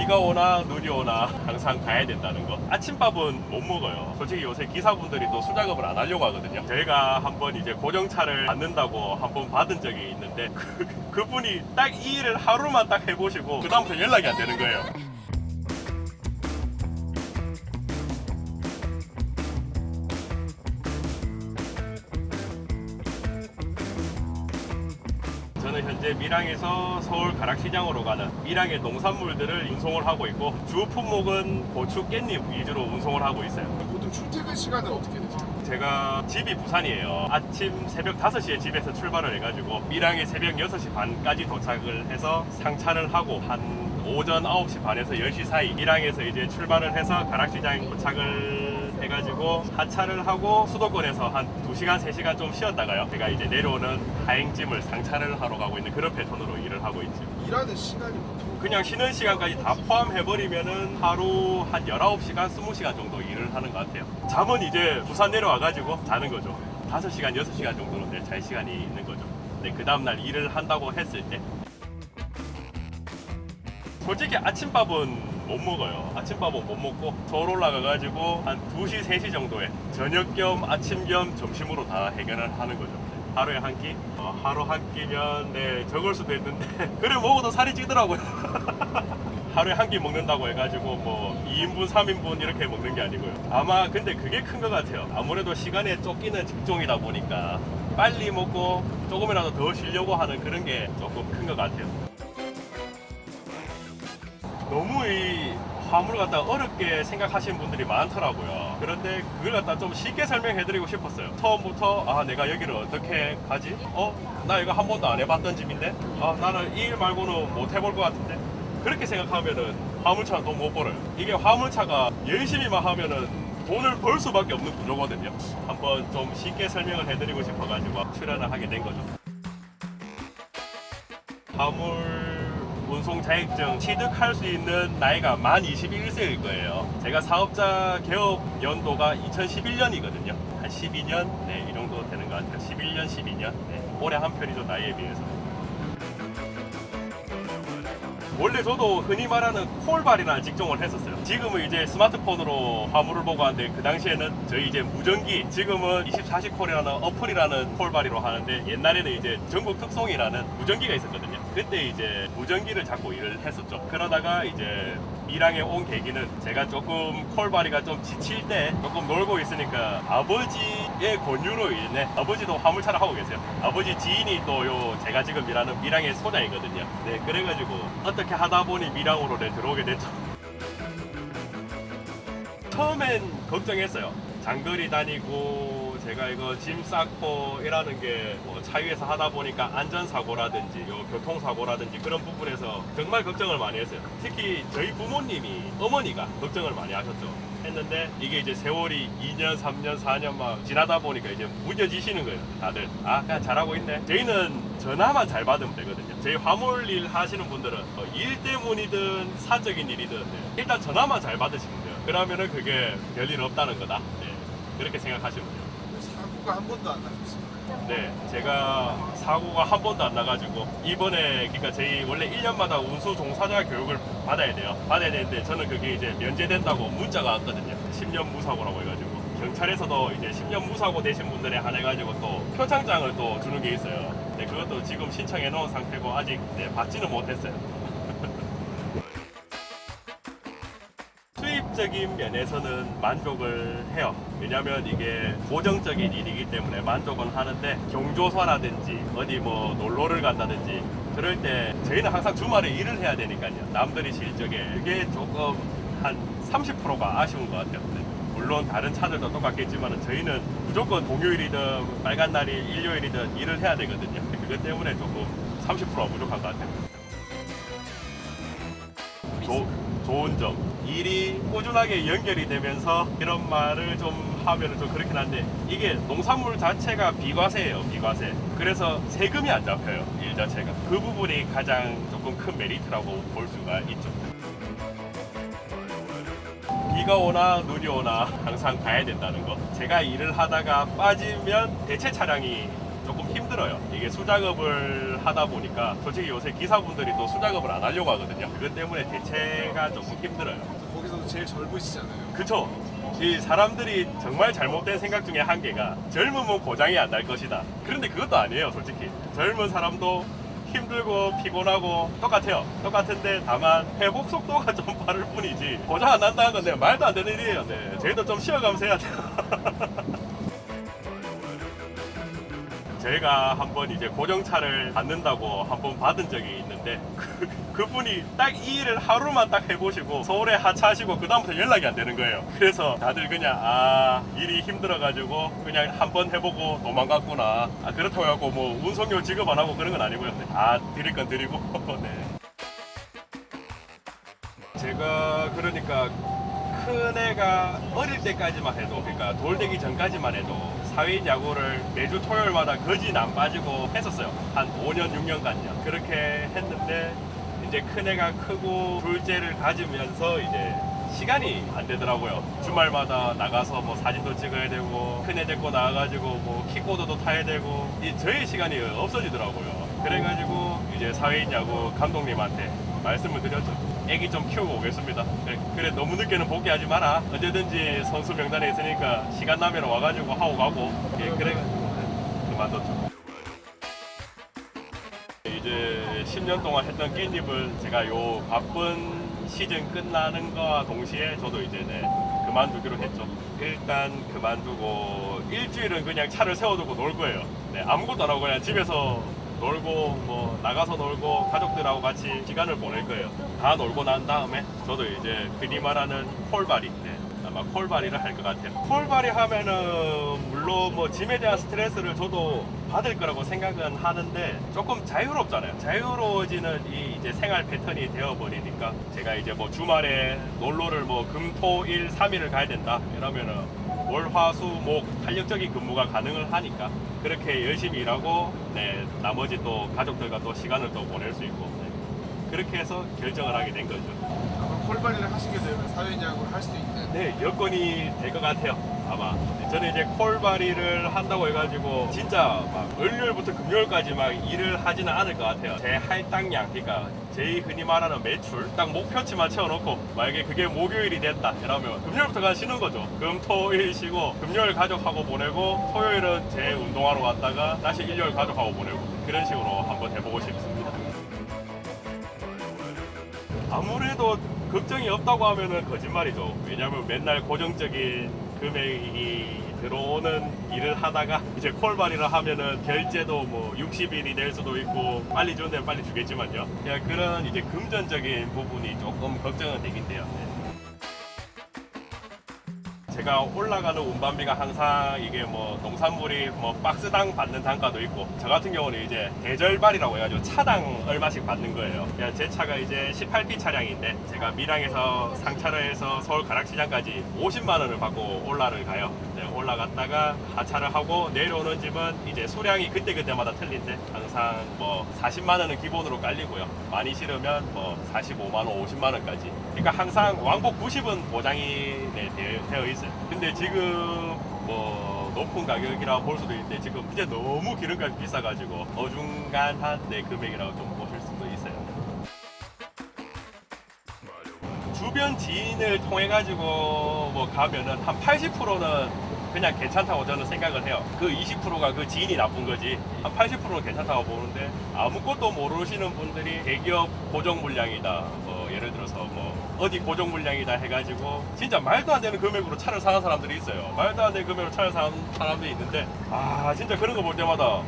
비가 오나 눈이 오나 항상 가야 된다는 거. 아침밥은 못 먹어요. 솔직히 요새 기사분들이 또 수작업을 안 하려고 하거든요. 저희가 한번 이제 고정차를 받는다고 한번 받은 적이 있는데 그분이 딱 이 일을 하루만 딱 해보시고 그 다음부터 연락이 안 되는 거예요. 저는 현재 밀양에서 서울 가락시장으로 가는 밀양의 농산물들을 운송을 하고 있고, 주 품목은 고추, 깻잎 위주로 운송을 하고 있어요. 보통 출퇴근 시간은 어떻게 되죠? 제가 집이 부산이에요. 아침 새벽 5시에 집에서 출발을 해가지고 밀양에 새벽 6시 반까지 도착을 해서 상차를 하고 한 오전 9시 반에서 10시 사이 밀양에서 이제 출발을 해서 가락시장에 도착을 해가지고 하차를 하고 수도권에서 한 2시간, 3시간 좀 쉬었다가요. 제가 이제 내려오는 하행짐을 상차를 하러 가고 있는 그런 패턴으로 일을 하고 있죠. 일하는 시간이 보통 그냥 쉬는 시간까지 다 포함해버리면은 하루 한 19시간, 20시간 정도 일을 하는 것 같아요. 잠은 이제 부산 내려와가지고 자는 거죠. 5시간, 6시간 정도는 내 잘 시간이 있는 거죠. 근데 그 다음날 일을 한다고 했을 때 솔직히 아침밥은 못 먹어요. 아침밥은 못 먹고 서울 올라가가지고 한 2시, 3시 정도에 저녁 겸 아침 겸 점심으로 다 해결을 하는 거죠. 하루에 한 끼? 하루 한 끼면 네, 적을 수도 있는데 그래 먹어도 살이 찌더라고요. 하루에 한 끼 먹는다고 해가지고 뭐 2인분, 3인분 이렇게 먹는 게 아니고요. 아마 근데 그게 큰 것 같아요. 아무래도 시간에 쫓기는 직종이다 보니까 빨리 먹고 조금이라도 더 쉬려고 하는 그런 게 조금 큰 것 같아요. 너무 이 화물을 갖다 어렵게 생각하시는 분들이 많더라고요. 그런데 그걸 갖다 좀 쉽게 설명해드리고 싶었어요. 처음부터 내가 여기를 어떻게 가지? 나 이거 한 번도 안 해봤던 집인데? 나는 이 일 말고는 못 해볼 것 같은데? 그렇게 생각하면은 화물차는 돈 못 벌어요. 이게 화물차가 열심히만 하면은 돈을 벌 수밖에 없는 구조거든요. 한번 좀 쉽게 설명을 해드리고 싶어가지고 출연을 하게 된 거죠. 화물 운송 자격증 취득할 수 있는 나이가 만 21세일 거예요. 제가 사업자 개업 연도가 2011년이거든요. 한 12년? 네, 이 정도 되는 것 같아요. 11년, 12년? 네, 오래 한 편이죠, 나이에 비해서. 원래 저도 흔히 말하는 콜발이라는 직종을 했었어요. 지금은 이제 스마트폰으로 화물을 보고 하는데 그 당시에는 저희 이제 무전기, 지금은 24시콜이라는 어플이라는 콜발이로 하는데 옛날에는 이제 전국 특송이라는 무전기가 있었거든요. 그때 이제 무전기를 잡고 일을 했었죠. 그러다가 이제 밀양에 온 계기는 제가 조금 콜바리가 좀 지칠 때 조금 놀고 있으니까 아버지의 권유로 인해 아버지도 화물차를 하고 계세요. 아버지 지인이 또 제가 지금 일하는 밀양의 소장이거든요. 네, 그래가지고 어떻게 하다 보니 밀양으로 들어오게 됐죠. 처음엔 걱정했어요. 장거리 다니고 제가 이거 짐 쌓고 이라는 게뭐 차 위에서 하다 보니까 안전사고라든지 교통사고라든지 그런 부분에서 정말 걱정을 많이 했어요. 특히 저희 부모님이, 어머니가 걱정을 많이 하셨죠. 했는데 이게 이제 세월이 2년, 3년, 4년 막 지나다 보니까 이제 무뎌지시는 거예요. 다들 그냥 잘하고 있네. 저희는 전화만 잘 받으면 되거든요. 저희 화물 일 하시는 분들은 일 때문이든 사적인 일이든 일단 전화만 잘 받으시면 돼요. 그러면은 그게 별일 없다는 거다. 네, 그렇게 생각하시면 돼요. 사고가 한 번도 안 나셨어요? 네, 제가 사고가 한 번도 안 나가지고 이번에 그러니까 저희 원래 1년마다 운수 종사자 교육을 받아야 돼요. 받아야 되는데 저는 그게 이제 면제된다고 문자가 왔거든요. 10년 무사고라고 해가지고 경찰에서도 이제 10년 무사고 되신 분들에 한해가지고 또 표창장을 또 주는 게 있어요. 네, 그것도 지금 신청해 놓은 상태고 아직 받지는 못했어요. 수입적인 면에서는 만족을 해요. 왜냐면 이게 고정적인 일이기 때문에 만족은 하는데 경조사라든지 어디 뭐 놀러를 간다든지 그럴 때 저희는 항상 주말에 일을 해야 되니까요. 남들이 쉴 적에 그게 조금 한 30%가 아쉬운 것 같아요. 물론 다른 차들도 똑같겠지만 저희는 무조건 공휴일이든 빨간 날이 일요일이든 일을 해야 되거든요. 그것 때문에 조금 30%가 부족한 것 같아요. 좋은 점, 일이 꾸준하게 연결이 되면서 이런 말을 좀 하면 좀 그렇긴 한데 이게 농산물 자체가 비과세예요. 비과세. 그래서 세금이 안 잡혀요. 일 자체가. 그 부분이 가장 조금 큰 메리트라고 볼 수가 있죠. 비가 오나 눈이 오나 항상 가야 된다는 거. 제가 일을 하다가 빠지면 대체 차량이 조금 힘들어요. 이게 수작업을 하다 보니까 솔직히 요새 기사분들이 또 수작업을 안 하려고 하거든요. 그것 때문에 대체가 조금 힘들어요. 거기서도 제일 젊으시잖아요. 그쵸? 이 사람들이 정말 잘못된 생각 중에 한 개가 젊으면 고장이 안 날 것이다. 그런데 그것도 아니에요, 솔직히. 젊은 사람도 힘들고 피곤하고 똑같아요. 똑같은데 다만 회복 속도가 좀 빠를 뿐이지 고장 안 난다는 건 내가 말도 안 되는 일이에요. 네. 저희도 좀 쉬어가면서 해야 돼요. 제가 한번 이제 고정차를 받는다고 한번 받은 적이 있는데 그분이 딱 이 일을 하루만 딱 해보시고 서울에 하차하시고 그 다음부터 연락이 안 되는 거예요. 그래서 다들 그냥 일이 힘들어가지고 그냥 한번 해보고 도망갔구나. 그렇다고 해갖고 뭐 운송료 지급 안 하고 그런 건 아니고요. 드릴 건 드리고. 네. 제가 그러니까 큰 애가 어릴 때까지만 해도, 그러니까 돌 되기 전까지만 해도 사회인 야구를 매주 토요일마다 거진 안 빠지고 했었어요. 한 5년, 6년간요. 그렇게 했는데 이제 큰 애가 크고 둘째를 가지면서 이제 시간이 안 되더라고요. 주말마다 나가서 뭐 사진도 찍어야 되고 큰 애 데리고 나와가지고 뭐 킥보드도 타야 되고 저희 시간이 없어지더라고요. 그래가지고 이제 사회인 야구 감독님한테 말씀을 드렸죠. 애기 좀 키우고 오겠습니다. 그래 너무 늦게는 복귀하지 마라. 언제든지 선수 명단에 있으니까 시간 나면 와가지고 하고 가고. 그래 그만뒀죠. 이제 10년 동안 했던 깻잎을 제가 요 바쁜 시즌 끝나는 거와 동시에 저도 이제 그만두기로 했죠. 일단 그만두고 일주일은 그냥 차를 세워두고 놀 거예요. 아무것도 안 하고 그냥 집에서 놀고 뭐 나가서 놀고 가족들하고 같이 시간을 보낼 거예요. 다 놀고 난 다음에 저도 이제 흔히 말하는 콜바리, 아마 콜바리를 할 것 같아요. 콜바리 하면은 물론 뭐 짐에 대한 스트레스를 저도 받을 거라고 생각은 하는데 조금 자유롭잖아요. 자유로워지는 이 이제 생활 패턴이 되어버리니까 제가 이제 뭐 주말에 놀러를 뭐 금, 토, 일, 3일을 가야 된다 이러면은 월, 화, 수, 목 탄력적인 근무가 가능을 하니까 그렇게 열심히 일하고 나머지 또 가족들과 또 시간을 또 보낼 수 있고 그렇게 해서 결정을 하게 된 거죠. 그럼 콜바리를 하시게 되면 사회인 야구를 할 수 있는 여건이 될 것 같아요. 아마 저는 이제 콜바리를 한다고 해가지고 진짜 막 월요일부터 금요일까지 막 일을 하지는 않을 것 같아요. 제 할당량, 그러니까 제 흔히 말하는 매출 딱 목표치만 채워놓고 만약에 그게 목요일이 됐다 이러면 금요일부터가 쉬는 거죠. 금, 토, 일 쉬고 금요일 가족하고 보내고 토요일은 제 운동하러 갔다가 다시 일요일 가족하고 보내고 그런 식으로 한번 해보고 싶습니다. 아무래도 걱정이 없다고 하면은 거짓말이죠. 왜냐면 맨날 고정적인 금액이 들어오는 일을 하다가 이제 콜바리를 하면은 결제도 뭐 60일이 될 수도 있고 빨리 주는 데는 빨리 주겠지만요. 그냥 그런 이제 금전적인 부분이 조금 걱정은 되긴 돼요. 제가 올라가는 운반비가 항상 이게 뭐 농산물이 뭐 박스당 받는 단가도 있고 저 같은 경우는 이제 계절발이라고 해가지고 차당 얼마씩 받는 거예요. 그냥 제 차가 이제 18P 차량인데 제가 밀양에서 상차를 해서 서울 가락시장까지 50만 원을 받고 올라를 가요. 올라갔다가 하차를 하고 내려오는 집은 이제 수량이 그때그때마다 틀린데 항상 뭐 40만 원은 기본으로 깔리고요. 많이 실으면 뭐 45만 원, 50만 원까지. 그러니까 항상 왕복 90은 보장이 되어 있어요. 근데 지금 뭐 높은 가격이라 볼 수도 있는데 지금 이제 너무 기름값이 비싸가지고 어중간한 금액이라고 좀 보실 수도 있어요. 주변 지인을 통해 가지고 뭐 가면은 한 80%는 그냥 괜찮다고 저는 생각을 해요. 그 20%가 그 지인이 나쁜 거지 한 80%는 괜찮다고 보는데 아무것도 모르시는 분들이 대기업 고정 물량이다 뭐 예를 들어서 뭐 어디 고정 물량이다 해가지고 진짜 말도 안 되는 금액으로 차를 사는 사람들이 있어요. 말도 안 되는 금액으로 차를 사는 사람들이 있는데 진짜 그런 거 볼 때마다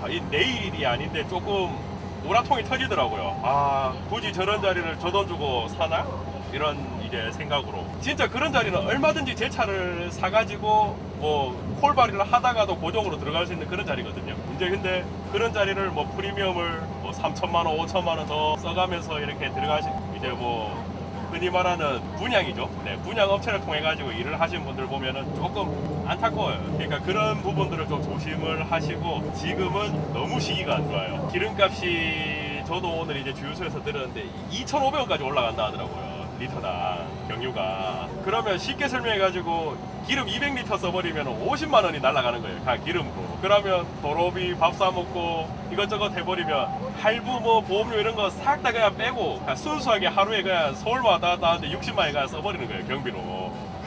이 내 일이 아닌데 조금 우라통이 터지더라고요. 굳이 저런 자리를 저 돈 주고 사나? 이런 이제 생각으로 진짜 그런 자리는 얼마든지 제 차를 사가지고 뭐 콜바리를 하다가도 고정으로 들어갈 수 있는 그런 자리거든요. 이제 근데 그런 자리를 뭐 프리미엄을 뭐 3천만 원, 5천만 원 더 써가면서 이렇게 들어가신 이제 뭐 흔히 말하는 분양이죠. 분양 업체를 통해 가지고 일을 하시는 분들 보면은 조금 안타까워요. 그러니까 그런 부분들을 좀 조심을 하시고 지금은 너무 시기가 안 좋아요. 기름값이 저도 오늘 이제 주유소에서 들었는데 2,500원까지 올라간다 하더라고요. 리터당 경유가. 그러면 쉽게 설명해가지고 기름 200리터 써버리면 50만 원이 날아가는 거예요. 기름으로. 그러면 도로비 밥 사 먹고 이것저것 해버리면 할부 뭐 보험료 이런 거 싹 다 그냥 빼고 그냥 순수하게 하루에 그냥 서울 왔다 갔다 하는데 60만원 그냥 써버리는 거예요, 경비로.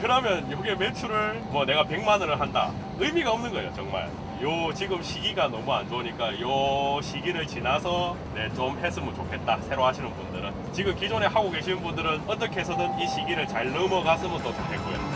그러면 이게 매출을 뭐 내가 100만원을 한다, 의미가 없는 거예요, 정말. 요 지금 시기가 너무 안 좋으니까 요 시기를 지나서 네, 좀 했으면 좋겠다, 새로 하시는 분들은. 지금 기존에 하고 계시는 분들은 어떻게 해서든 이 시기를 잘 넘어갔으면 또 좋겠고요.